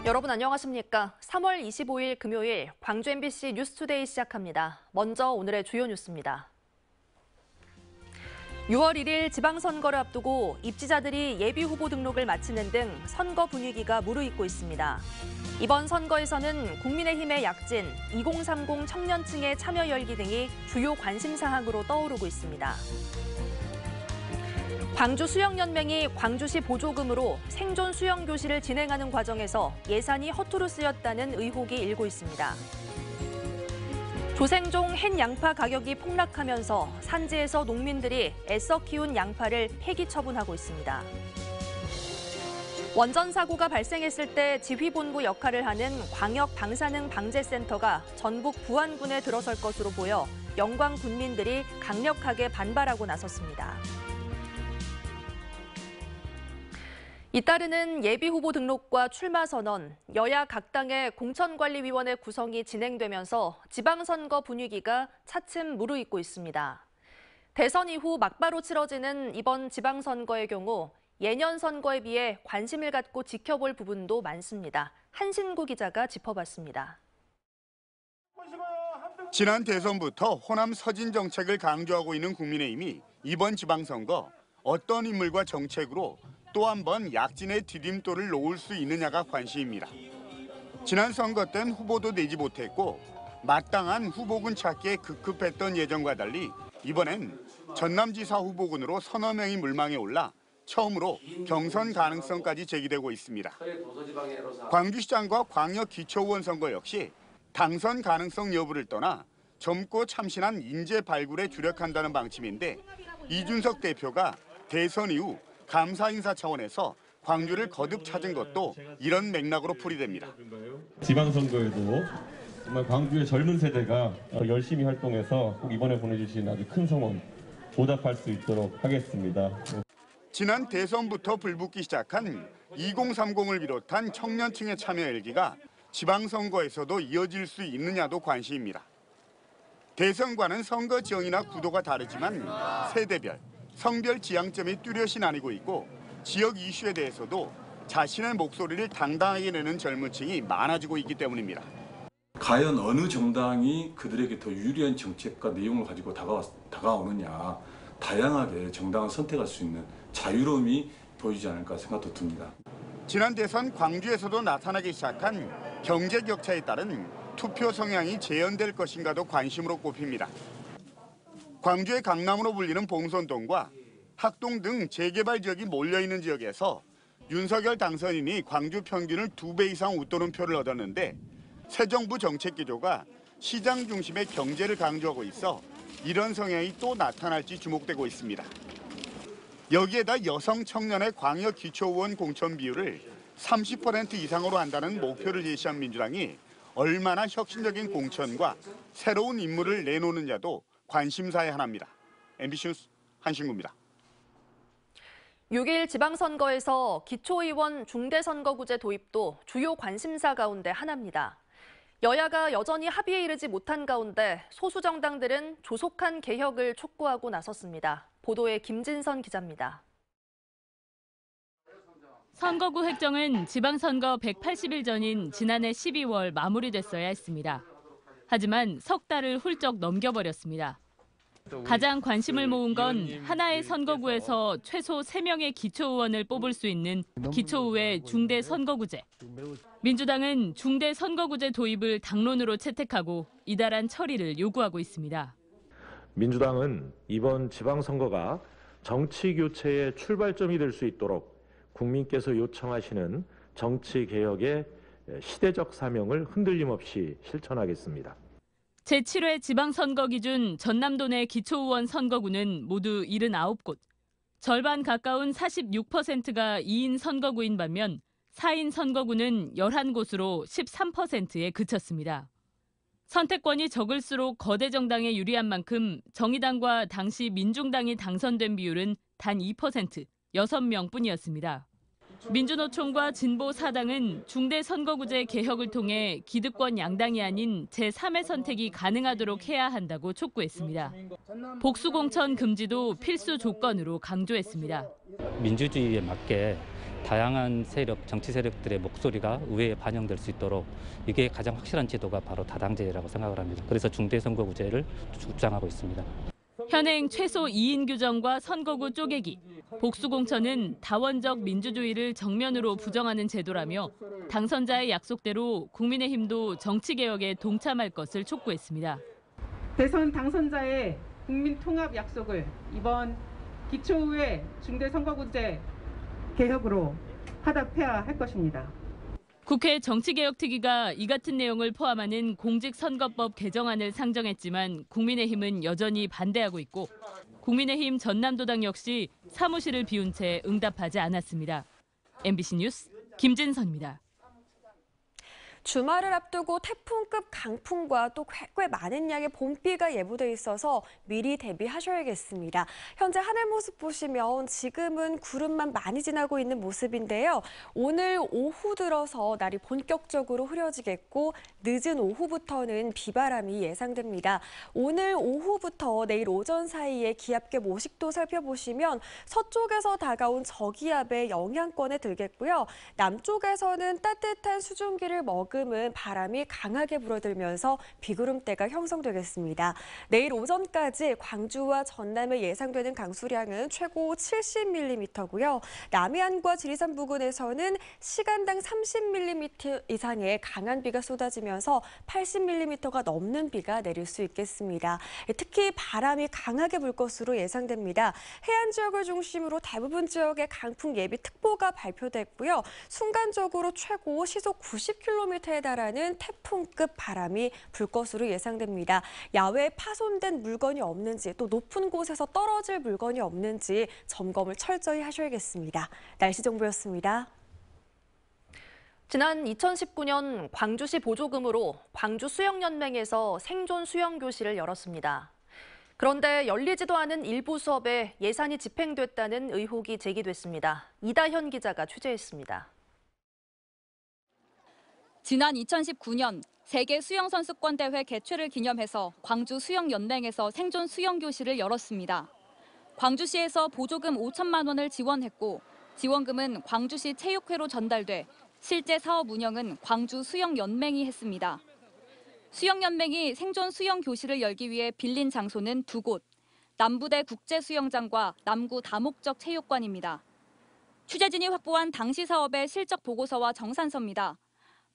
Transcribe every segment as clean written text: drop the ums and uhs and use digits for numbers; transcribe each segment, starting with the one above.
여러분 안녕하십니까? 3월 25일 금요일 광주 MBC 뉴스투데이 시작합니다. 먼저 오늘의 주요 뉴스입니다. 6월 1일 지방선거를 앞두고 입지자들이 예비후보 등록을 마치는 등 선거 분위기가 무르익고 있습니다. 이번 선거에서는 국민의힘의 약진, 2030 청년층의 참여 열기 등이 주요 관심사항으로 떠오르고 있습니다. 광주수영연맹이 광주시 보조금으로 생존 수영교실을 진행하는 과정에서 예산이 허투루 쓰였다는 의혹이 일고 있습니다. 조생종 햇 양파 가격이 폭락하면서 산지에서 농민들이 애써 키운 양파를 폐기 처분하고 있습니다. 원전 사고가 발생했을 때 지휘본부 역할을 하는 광역방사능 방재센터가 전북 부안군에 들어설 것으로 보여 영광 군민들이 강력하게 반발하고 나섰습니다. 잇따르는 예비후보 등록과 출마 선언, 여야 각 당의 공천관리위원회 구성이 진행되면서 지방선거 분위기가 차츰 무르익고 있습니다. 대선 이후 막바로 치러지는 이번 지방선거의 경우 예년 선거에 비해 관심을 갖고 지켜볼 부분도 많습니다. 한신구 기자가 짚어봤습니다. 지난 대선부터 호남 서진 정책을 강조하고 있는 국민의힘이 이번 지방선거 어떤 인물과 정책으로 또 한 번 약진의 디딤돌을 놓을 수 있느냐가 관심입니다. 지난 선거 땐 후보도 내지 못했고 마땅한 후보군 찾기에 급급했던 예전과 달리 이번엔 전남지사 후보군으로 서너 명이 물망에 올라 처음으로 경선 가능성까지 제기되고 있습니다. 광주시장과 광역기초의원 선거 역시 당선 가능성 여부를 떠나 젊고 참신한 인재 발굴에 주력한다는 방침인데 이준석 대표가 대선 이후 감사 인사 차원에서 광주를 거듭 찾은 것도 이런 맥락으로 풀이됩니다. 지방선거에도 정말 광주의 젊은 세대가 열심히 활동해서 꼭 이번에 보내주신 아주 큰 성원 보답할 수 있도록 하겠습니다. 지난 대선부터 불붙기 시작한 2030을 비롯한 청년층의 참여 열기가 지방선거에서도 이어질 수 있느냐도 관심입니다. 대선과는 선거 지형이나 구도가 다르지만 세대별, 성별 지향점이 뚜렷이 나뉘고 있고 지역 이슈에 대해서도 자신의 목소리를 당당하게 내는 젊은 층이 많아지고 있기 때문입니다. 과연 어느 정당이 그들에게 더 유리한 정책과 내용을 가지고 다가오느냐, 다양하게 정당을 선택할 수 있는 자유로움이 보이지 않을까 생각도 듭니다. 지난 대선 광주에서도 나타나기 시작한 경제 격차에 따른 투표 성향이 재현될 것인가도 관심으로 꼽힙니다. 광주의 강남으로 불리는 봉선동과 학동 등 재개발 지역이 몰려있는 지역에서 윤석열 당선인이 광주 평균을 2배 이상 웃도는 표를 얻었는데 새 정부 정책 기조가 시장 중심의 경제를 강조하고 있어 이런 성향이 또 나타날지 주목되고 있습니다. 여기에다 여성 청년의 광역 기초의원 공천 비율을 30% 이상으로 한다는 목표를 제시한 민주당이 얼마나 혁신적인 공천과 새로운 인물을 내놓느냐도 관심사의 하나입니다. MBC 뉴스 한신구입니다. 6일 지방선거에서 기초의원 중대선거구제 도입도 주요 관심사 가운데 하나입니다. 여야가 여전히 합의에 이르지 못한 가운데 소수 정당들은 조속한 개혁을 촉구하고 나섰습니다. 보도에 김진선 기자입니다. 선거구 획정은 지방선거 180일 전인 지난해 12월 마무리됐어야 했습니다. 하지만 석 달을 훌쩍 넘겨버렸습니다. 가장 관심을 모은 건 하나의 선거구에서 최소 3명의 기초의원을 뽑을 수 있는 기초의회 중대선거구제. 민주당은 중대선거구제 도입을 당론으로 채택하고 이달한 처리를 요구하고 있습니다. 민주당은 이번 지방선거가 정치교체의 출발점이 될 수 있도록 국민께서 요청하시는 정치개혁의 시대적 사명을 흔들림 없이 실천하겠습니다. 제7회 지방선거 기준 전남도 내 기초의원 선거구는 모두 79곳. 절반 가까운 46%가 2인 선거구인 반면 4인 선거구는 11곳으로 13%에 그쳤습니다. 선택권이 적을수록 거대 정당에 유리한 만큼 정의당과 당시 민중당이 당선된 비율은 단 2%, 6명뿐이었습니다. 민주노총과 진보 4당은 중대선거구제 개혁을 통해 기득권 양당이 아닌 제3의 선택이 가능하도록 해야 한다고 촉구했습니다. 복수공천 금지도 필수 조건으로 강조했습니다. 민주주의에 맞게 다양한 세력, 정치 세력들의 목소리가 의회에 반영될 수 있도록 이게 가장 확실한 제도가 바로 다당제라고 생각을 합니다. 그래서 중대선거구제를 주장하고 있습니다. 현행 최소 2인 규정과 선거구 쪼개기, 복수공천은 다원적 민주주의를 정면으로 부정하는 제도라며 당선자의 약속대로 국민의힘도 정치개혁에 동참할 것을 촉구했습니다. 대선 당선자의 국민 통합 약속을 이번 기초의회 중대선거구제 개혁으로 화답해야 할 것입니다. 국회 정치개혁특위가 이 같은 내용을 포함하는 공직선거법 개정안을 상정했지만 국민의힘은 여전히 반대하고 있고 국민의힘 전남도당 역시 사무실을 비운 채 응답하지 않았습니다. MBC 뉴스 김진선입니다. 주말을 앞두고 태풍급 강풍과 또 꽤 많은 양의 봄비가 예보돼 있어서 미리 대비하셔야겠습니다. 현재 하늘 모습 보시면 지금은 구름만 많이 지나고 있는 모습인데요. 오늘 오후 들어서 날이 본격적으로 흐려지겠고 늦은 오후부터는 비바람이 예상됩니다. 오늘 오후부터 내일 오전 사이에 기압계 모식도 살펴보시면 서쪽에서 다가온 저기압의 영향권에 들겠고요. 남쪽에서는 따뜻한 수증기를 머금은 바람이 강하게 불어들면서 비구름대가 형성되겠습니다. 내일 오전까지 광주와 전남에 예상되는 강수량은 최고 70mm고요. 남해안과 지리산 부근에서는 시간당 30mm 이상의 강한 비가 쏟아지면서 80mm가 넘는 비가 내릴 수 있겠습니다. 특히 바람이 강하게 불 것으로 예상됩니다. 해안 지역을 중심으로 대부분 지역에 강풍 예비특보가 발표됐고요. 순간적으로 최고 시속 90km에 달하는 태풍급 바람이 불 것으로 예상됩니다. 야외에 파손된 물건이 없는지 또 높은 곳에서 떨어질 물건이 없는지 점검을 철저히 하셔야겠습니다. 날씨 정보였습니다. 지난 2019년 광주시 보조금으로 광주수영연맹에서 생존 수영교실을 열었습니다. 그런데 열리지도 않은 일부 수업에 예산이 집행됐다는 의혹이 제기됐습니다. 이다현 기자가 취재했습니다. 지난 2019년 세계 수영선수권대회 개최를 기념해서 광주수영연맹에서 생존 수영교실을 열었습니다. 광주시에서 보조금 5천만 원을 지원했고 지원금은 광주시 체육회로 전달돼 실제 사업 운영은 광주수영연맹이 했습니다. 수영연맹이 생존 수영교실을 열기 위해 빌린 장소는 두 곳, 남부대 국제수영장과 남구 다목적 체육관입니다. 취재진이 확보한 당시 사업의 실적 보고서와 정산서입니다.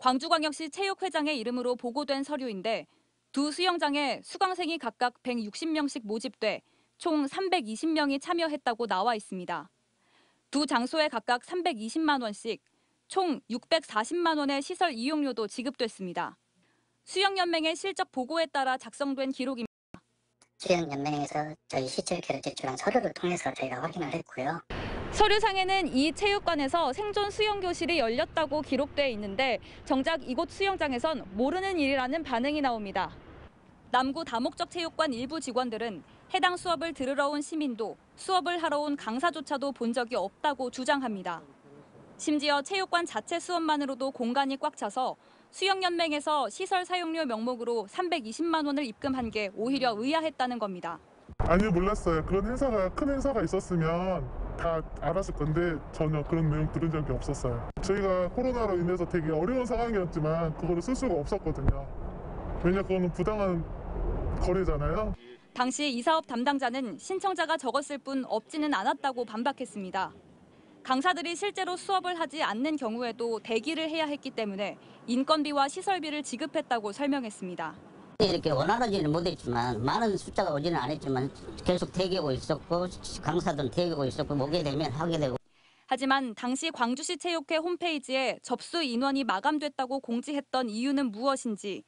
광주광역시 체육회장의 이름으로 보고된 서류인데 두 수영장에 수강생이 각각 160명씩 모집돼 총 320명이 참여했다고 나와 있습니다. 두 장소에 각각 320만 원씩 총 640만 원의 시설 이용료도 지급됐습니다. 수영연맹의 실적 보고에 따라 작성된 기록입니다. 수영연맹에서 저희 시체육회를 제출한 서류를 통해서 저희가 확인을 했고요. 서류상에는 이 체육관에서 생존 수영교실이 열렸다고 기록돼 있는데 정작 이곳 수영장에선 모르는 일이라는 반응이 나옵니다. 남구 다목적 체육관 일부 직원들은 해당 수업을 들으러 온 시민도 수업을 하러 온 강사조차도 본 적이 없다고 주장합니다. 심지어 체육관 자체 수업만으로도 공간이 꽉 차서 수영연맹에서 시설 사용료 명목으로 320만 원을 입금한 게 오히려 의아했다는 겁니다. 아니 몰랐어요. 그런 큰 행사가 있었으면 다 알았을 건데 전혀 그런 내용 들은 적이 없었어요. 저희가 코로나로 인해서 되게 어려운 상황이었지만 그거를 쓸 수가 없었거든요. 왜냐 그거는 부당한 거래잖아요. 당시 이 사업 담당자는 신청자가 적었을 뿐 없지는 않았다고 반박했습니다. 강사들이 실제로 수업을 하지 않는 경우에도 대기를 해야 했기 때문에 인건비와 시설비를 지급했다고 설명했습니다. 이렇게 원활하지는 못했지만 많은 숫자가 오지는 않았지만 계속 대기하고 있었고 강사들은 대기하고 있었고 오게 되면 하게 되고. 하지만 당시 광주시 체육회 홈페이지에 접수 인원이 마감됐다고 공지했던 이유는 무엇인지,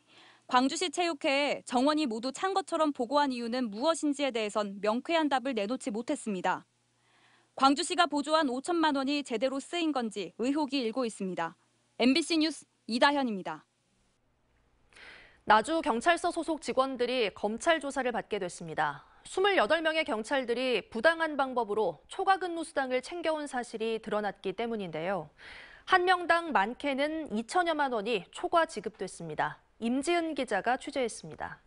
광주시 체육회에 정원이 모두 찬 것처럼 보고한 이유는 무엇인지에 대해선 명쾌한 답을 내놓지 못했습니다. 광주시가 보조한 5천만 원이 제대로 쓰인 건지 의혹이 일고 있습니다. MBC 뉴스 이다현입니다. 나주경찰서 소속 직원들이 검찰 조사를 받게 됐습니다. 28명의 경찰들이 부당한 방법으로 초과 근무 수당을 챙겨온 사실이 드러났기 때문인데요. 한 명당 많게는 2천여만 원이 초과 지급됐습니다. 임지은 기자가 취재했습니다.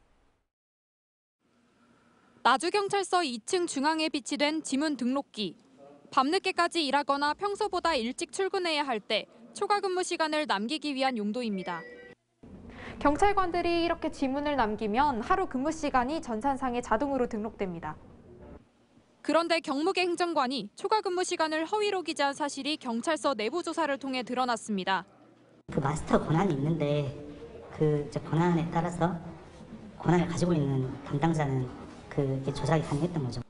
나주경찰서 2층 중앙에 비치된 지문 등록기. 밤늦게까지 일하거나 평소보다 일찍 출근해야 할 때 초과 근무 시간을 남기기 위한 용도입니다. 경찰관들이 이렇게 지문을 남기면 하루 근무 시간이 전산상에 자동으로 등록됩니다. 그런데 경무계 행정관이 초과 근무 시간을 허위로 기재한 사실이 경찰서 내부 조사를 통해 드러났습니다. 그 마스터 권한이 있는데 그 권한에 따라서 권한을 가지고 있는 담당자는 그 조작이 가능했던 거죠.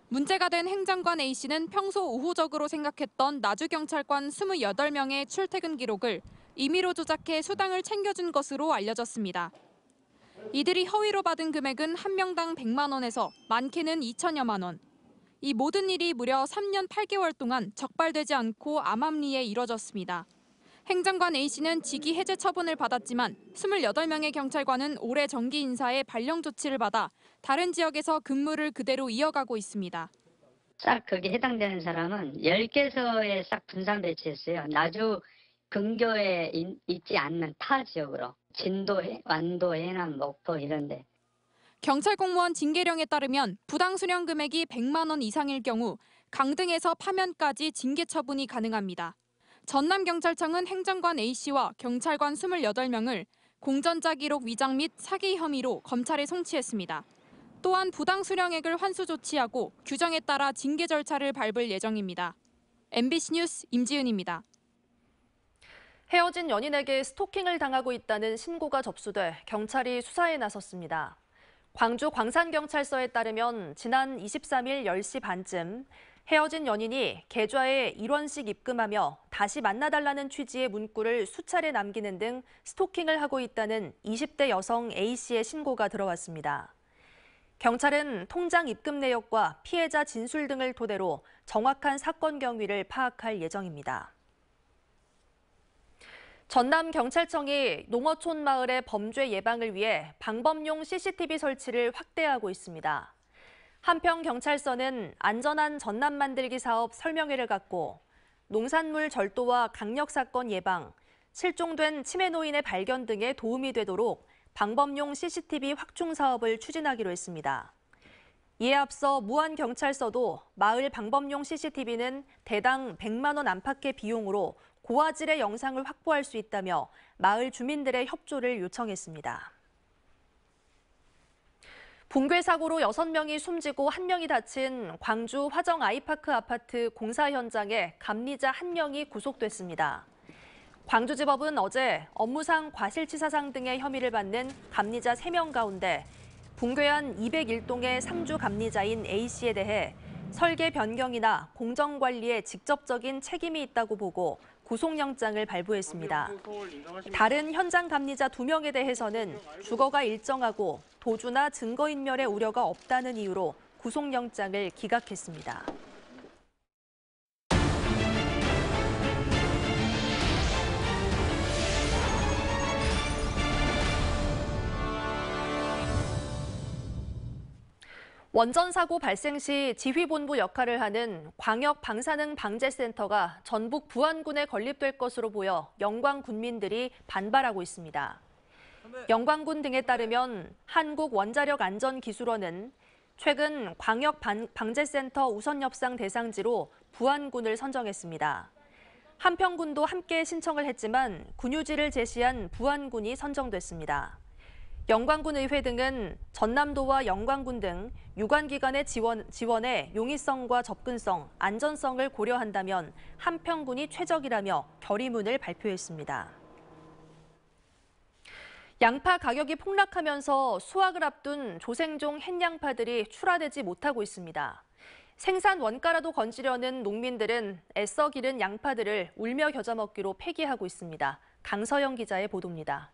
문제가 된 행정관 A씨는 평소 우호적으로 생각했던 나주경찰관 28명의 출퇴근 기록을 임의로 조작해 수당을 챙겨준 것으로 알려졌습니다. 이들이 허위로 받은 금액은 한 명당 100만 원에서 많게는 2천여만 원. 이 모든 일이 무려 3년 8개월 동안 적발되지 않고 암암리에 이뤄졌습니다. 행정관 A씨는 직위 해제 처분을 받았지만 28명의 경찰관은 올해 정기 인사에 발령 조치를 받아 다른 지역에서 근무를 그대로 이어가고 있습니다. 싹 거기에 해당되는 사람은 10개소에 싹 분산 배치했어요. 나주 근교에 있지 않는 타 지역으로. 진도, 완도, 해남, 목포 이런 데. 경찰 공무원 징계령에 따르면 부당 수령 금액이 100만 원 이상일 경우 강등에서 파면까지 징계 처분이 가능합니다. 전남경찰청은 행정관 A씨와 경찰관 28명을 공전자 기록 위장 및 사기 혐의로 검찰에 송치했습니다. 또한 부당 수령액을 환수 조치하고 규정에 따라 징계 절차를 밟을 예정입니다. MBC 뉴스 임지은입니다. 헤어진 연인에게 스토킹을 당하고 있다는 신고가 접수돼 경찰이 수사에 나섰습니다. 광주 광산경찰서에 따르면 지난 23일 10시 반쯤 헤어진 연인이 계좌에 1원씩 입금하며 다시 만나달라는 취지의 문구를 수차례 남기는 등 스토킹을 하고 있다는 20대 여성 A씨의 신고가 들어왔습니다. 경찰은 통장 입금 내역과 피해자 진술 등을 토대로 정확한 사건 경위를 파악할 예정입니다. 전남경찰청이 농어촌 마을의 범죄 예방을 위해 방범용 CCTV 설치를 확대하고 있습니다. 한편 경찰서는 안전한 전남 만들기 사업 설명회를 갖고 농산물 절도와 강력 사건 예방, 실종된 치매 노인의 발견 등에 도움이 되도록 방범용 CCTV 확충 사업을 추진하기로 했습니다. 이에 앞서 무안경찰서도 마을 방범용 CCTV는 대당 100만 원 안팎의 비용으로 고화질의 영상을 확보할 수 있다며 마을 주민들의 협조를 요청했습니다. 붕괴 사고로 6명이 숨지고 1명이 다친 광주 화정 아이파크 아파트 공사 현장에 감리자 1명이 구속됐습니다. 광주지법은 어제 업무상 과실치사상 등의 혐의를 받는 감리자 3명 가운데 붕괴한 201동의 상주 감리자인 A씨에 대해 설계 변경이나 공정관리에 직접적인 책임이 있다고 보고 구속영장을 발부했습니다. 다른 현장 감리자 2명에 대해서는 주거가 일정하고 도주나 증거인멸의 우려가 없다는 이유로 구속영장을 기각했습니다. 원전 사고 발생 시 지휘본부 역할을 하는 광역방사능방재센터가 전북 부안군에 건립될 것으로 보여 영광 군민들이 반발하고 있습니다. 영광군 등에 따르면 한국원자력안전기술원은 최근 광역방재센터 우선협상 대상지로 부안군을 선정했습니다. 한평군도 함께 신청을 했지만 군유지를 제시한 부안군이 선정됐습니다. 영광군 의회 등은 전남도와 영광군 등 유관기관의 지원에 용이성과 접근성, 안전성을 고려한다면 한평군이 최적이라며 결의문을 발표했습니다. 양파 가격이 폭락하면서 수확을 앞둔 조생종 햇양파들이 출하되지 못하고 있습니다. 생산 원가라도 건지려는 농민들은 애써 기른 양파들을 울며 겨자 먹기로 폐기하고 있습니다. 강서영 기자의 보도입니다.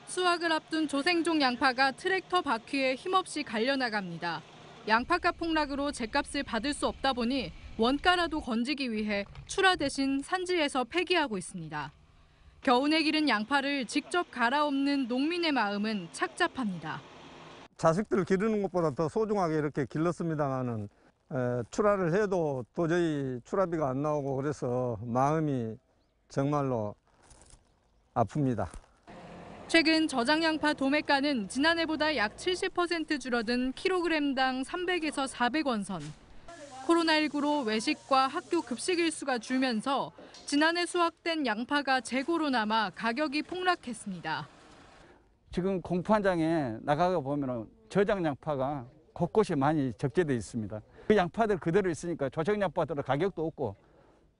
수확을 앞둔 조생종 양파가 트랙터 바퀴에 힘없이 갈려나갑니다. 양파값 폭락으로 죗값을 받을 수 없다 보니 원가라도 건지기 위해 출하 대신 산지에서 폐기하고 있습니다. 겨우내 기른 양파를 직접 갈아엎는 농민의 마음은 착잡합니다. 자식들 기르는 것보다 더 소중하게 이렇게 길렀습니다만은 출하를 해도 도저히 출하비가 안 나오고 그래서 마음이 정말로 아픕니다. 최근 저장 양파 도매가는 지난해보다 약 70% 줄어든 킬로그램당 300에서 400원 선. 코로나19로 외식과 학교 급식 일수가 줄면서 지난해 수확된 양파가 재고로 남아 가격이 폭락했습니다. 지금 공판장에 나가가 보면 저장 양파가 곳곳이 많이 적재되어 있습니다. 그 양파들 그대로 있으니까 저장 양파들은 가격도 없고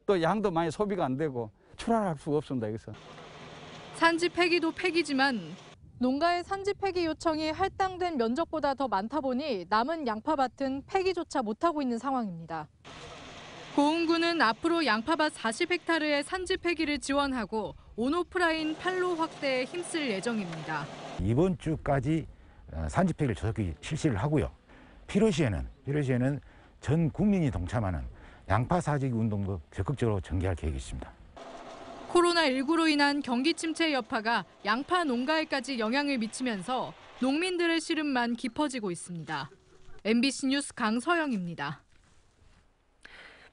또 양도 많이 소비가 안 되고 출하할 수가 없습니다. 여기서. 산지 폐기도 폐기지만 농가의 산지 폐기 요청이 할당된 면적보다 더 많다 보니 남은 양파밭은 폐기조차 못하고 있는 상황입니다. 고흥군은 앞으로 양파밭 40헥타르의 산지 폐기를 지원하고 온오프라인 판로 확대에 힘쓸 예정입니다. 이번 주까지 산지 폐기를 조속히 실시를 하고요. 필요시에는 전 국민이 동참하는 양파 사재기 운동도 적극적으로 전개할 계획이 있습니다. 코로나19로 인한 경기 침체의 여파가 양파 농가에까지 영향을 미치면서 농민들의 시름만 깊어지고 있습니다. MBC 뉴스 강서영입니다.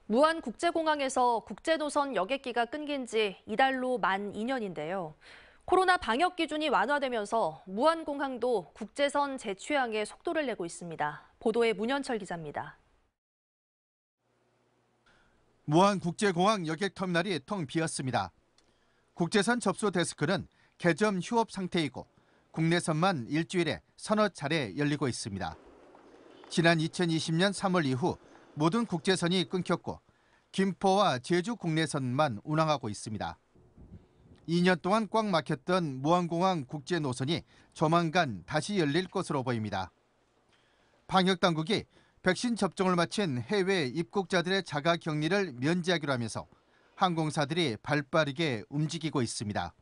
무안국제공항에서 국제노선 여객기가 끊긴 지 이달로 만 2년인데요. 코로나 방역 기준이 완화되면서 무안공항도 국제선 재취항에 속도를 내고 있습니다. 보도에 문현철 기자입니다. 무안국제공항 여객터미널이 텅 비었습니다. 국제선 접수 데스크는 개점 휴업 상태이고 국내선만 일주일에 서너 차례 열리고 있습니다. 지난 2020년 3월 이후 모든 국제선이 끊겼고 김포와 제주 국내선만 운항하고 있습니다. 2년 동안 꽉 막혔던 무안공항 국제 노선이 조만간 다시 열릴 것으로 보입니다. 방역당국이 백신 접종을 마친 해외 입국자들의 자가격리를 면제하기로 하면서 항공사들이 발빠르게 움직이고 있습니다.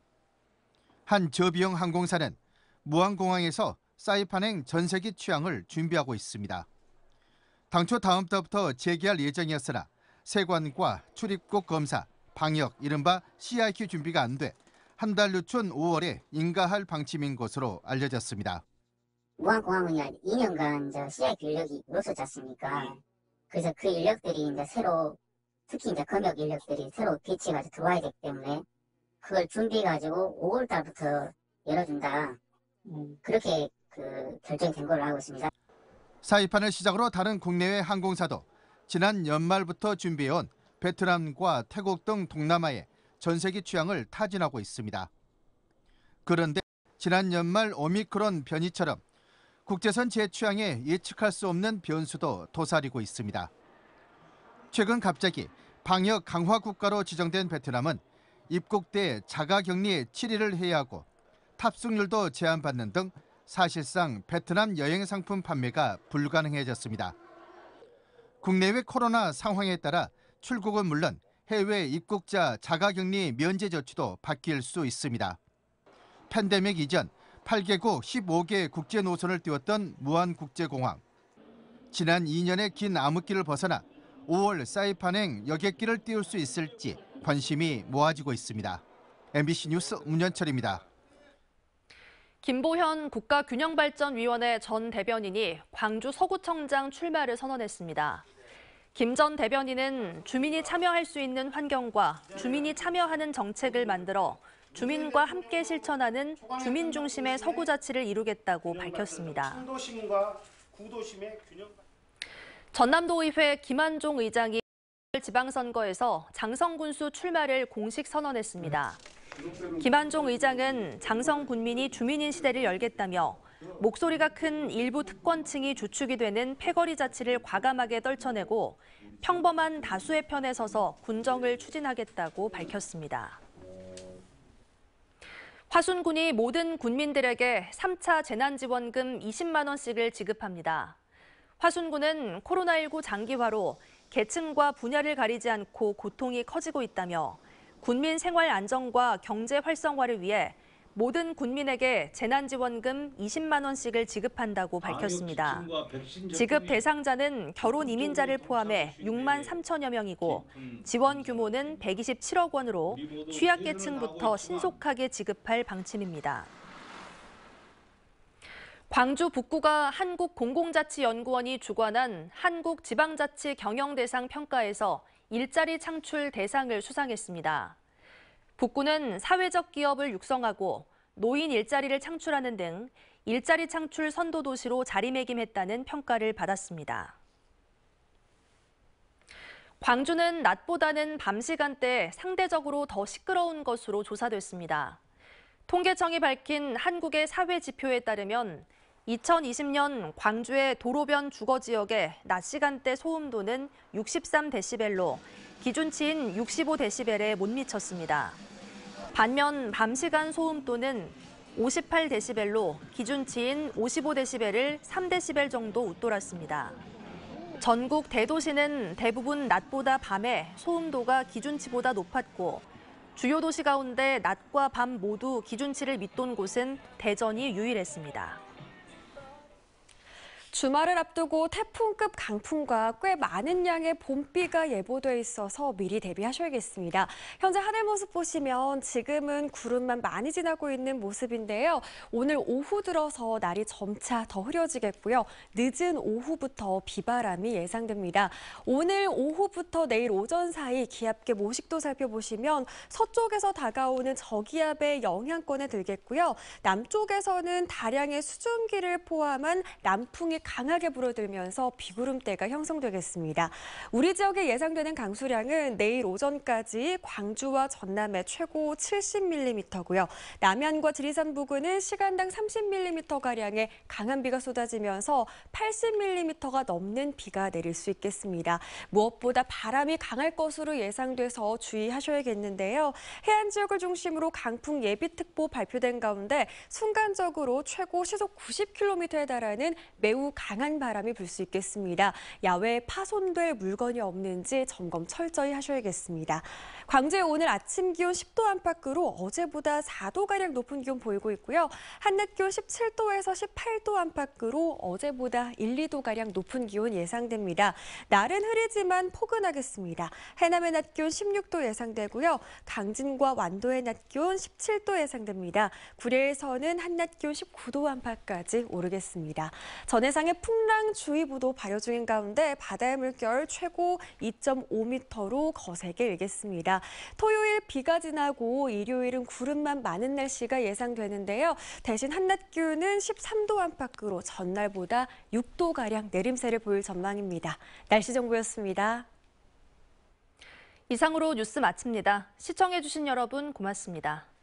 한 저비용 항공사는 무안공항에서 사이판행 전세기 취항을 준비하고 있습니다. 당초 다음 달부터 재개할 예정이었으나 세관과 출입국 검사, 방역, 이른바 CIQ 준비가 안 돼 한 달 늦춘 5월에 인가할 방침인 것으로 알려졌습니다. 무안공항은 2년간 CIQ 인력이 없었지 않습니까? 그래서 그 인력들이 이제 새로, 특히 이제 검역 인력들이 새로 배치가 들어와야 되기 때문에 그걸 준비해가지고 5월 달부터 열어준다. 그렇게 결정이 된 걸로 알고 있습니다. 사이판을 시작으로 다른 국내외 항공사도 지난 연말부터 준비해온 베트남과 태국 등 동남아의 전세기 취항을 타진하고 있습니다. 그런데 지난 연말 오미크론 변이처럼 국제선 재취항에 예측할 수 없는 변수도 도사리고 있습니다. 최근 갑자기 방역 강화 국가로 지정된 베트남은 입국대 자가격리 7일을 해야 하고 탑승률도 제한받는 등 사실상 베트남 여행 상품 판매가 불가능해졌습니다. 국내외 코로나 상황에 따라 출국은 물론 해외 입국자 자가격리 면제 조치도 바뀔 수 있습니다. 팬데믹 이전 8개국 15개 국제 노선을 띄웠던 무안국제공항. 지난 2년의 긴 암흑기를 벗어나 5월 사이판행 여객기를 띄울 수 있을지 관심이 모아지고 있습니다. MBC 뉴스 문현철입니다. 김보현 국가균형발전위원회 전 대변인이 광주 서구청장 출마를 선언했습니다. 김 전 대변인은 주민이 참여할 수 있는 환경과 주민이 참여하는 정책을 만들어 주민과 함께 실천하는 주민 중심의 서구자치를 이루겠다고 밝혔습니다. 신도심과 구도심의 균형. 전남도의회 김한종 의장이 지방선거에서 장성군수 출마를 공식 선언했습니다. 김한종 의장은 장성군민이 주민인 시대를 열겠다며 목소리가 큰 일부 특권층이 주축이 되는 패거리 자치를 과감하게 떨쳐내고 평범한 다수의 편에 서서 군정을 추진하겠다고 밝혔습니다. 화순군이 모든 군민들에게 3차 재난지원금 20만 원씩을 지급합니다. 화순군은 코로나19 장기화로 계층과 분야를 가리지 않고 고통이 커지고 있다며 군민 생활 안정과 경제 활성화를 위해 모든 군민에게 재난지원금 20만 원씩을 지급한다고 밝혔습니다. 지급 대상자는 결혼 이민자를 포함해 6만 3천여 명이고 지원 규모는 127억 원으로 취약계층부터 신속하게 지급할 방침입니다. 광주 북구가 한국공공자치연구원이 주관한 한국지방자치 경영대상 평가에서 일자리 창출 대상을 수상했습니다. 북구는 사회적 기업을 육성하고 노인 일자리를 창출하는 등 일자리 창출 선도 도시로 자리매김했다는 평가를 받았습니다. 광주는 낮보다는 밤 시간대 상대적으로 더 시끄러운 것으로 조사됐습니다. 통계청이 밝힌 한국의 사회 지표에 따르면 2020년 광주의 도로변 주거 지역의 낮 시간대 소음도는 63데시벨로 기준치인 65데시벨에 못 미쳤습니다. 반면 밤 시간 소음도는 58데시벨로 기준치인 55데시벨을 3데시벨 정도 웃돌았습니다. 전국 대도시는 대부분 낮보다 밤에 소음도가 기준치보다 높았고 주요 도시 가운데 낮과 밤 모두 기준치를 밑돈 곳은 대전이 유일했습니다. 주말을 앞두고 태풍급 강풍과 꽤 많은 양의 봄비가 예보돼 있어서 미리 대비하셔야겠습니다. 현재 하늘 모습 보시면 지금은 구름만 많이 지나고 있는 모습인데요. 오늘 오후 들어서 날이 점차 더 흐려지겠고요. 늦은 오후부터 비바람이 예상됩니다. 오늘 오후부터 내일 오전 사이 기압계 모식도 살펴보시면 서쪽에서 다가오는 저기압의 영향권에 들겠고요. 남쪽에서는 다량의 수증기를 포함한 남풍이 강하게 불어들면서 비구름대가 형성되겠습니다. 우리 지역에 예상되는 강수량은 내일 오전까지 광주와 전남에 최고 70mm고요. 남해안과 지리산 부근은 시간당 30mm가량의 강한 비가 쏟아지면서 80mm가 넘는 비가 내릴 수 있겠습니다. 무엇보다 바람이 강할 것으로 예상돼서 주의하셔야겠는데요. 해안 지역을 중심으로 강풍 예비특보 발표된 가운데 순간적으로 최고 시속 90km에 달하는 매우 강한 바람이 불 수 있겠습니다. 야외에 파손될 물건이 없는지 점검 철저히 하셔야겠습니다. 광주의 오늘 아침 기온 10도 안팎으로 어제보다 4도가량 높은 기온 보이고 있고요. 한낮 기온 17도에서 18도 안팎으로 어제보다 1, 2도가량 높은 기온 예상됩니다. 날은 흐리지만 포근하겠습니다. 해남의 낮 기온 16도 예상되고요. 강진과 완도의 낮 기온 17도 예상됩니다. 구례에서는 한낮 기온 19도 안팎까지 오르겠습니다. 전해상의 풍랑주의보도 발효 중인 가운데 바다의 물결 최고 2.5m로 거세게 일겠습니다. 토요일 비가 지나고 일요일은 구름만 많은 날씨가 예상되는데요. 대신 한낮 기온은 13도 안팎으로 전날보다 6도가량 내림세를 보일 전망입니다. 날씨 정보였습니다. 이상으로 뉴스 마칩니다. 시청해주신 여러분 고맙습니다.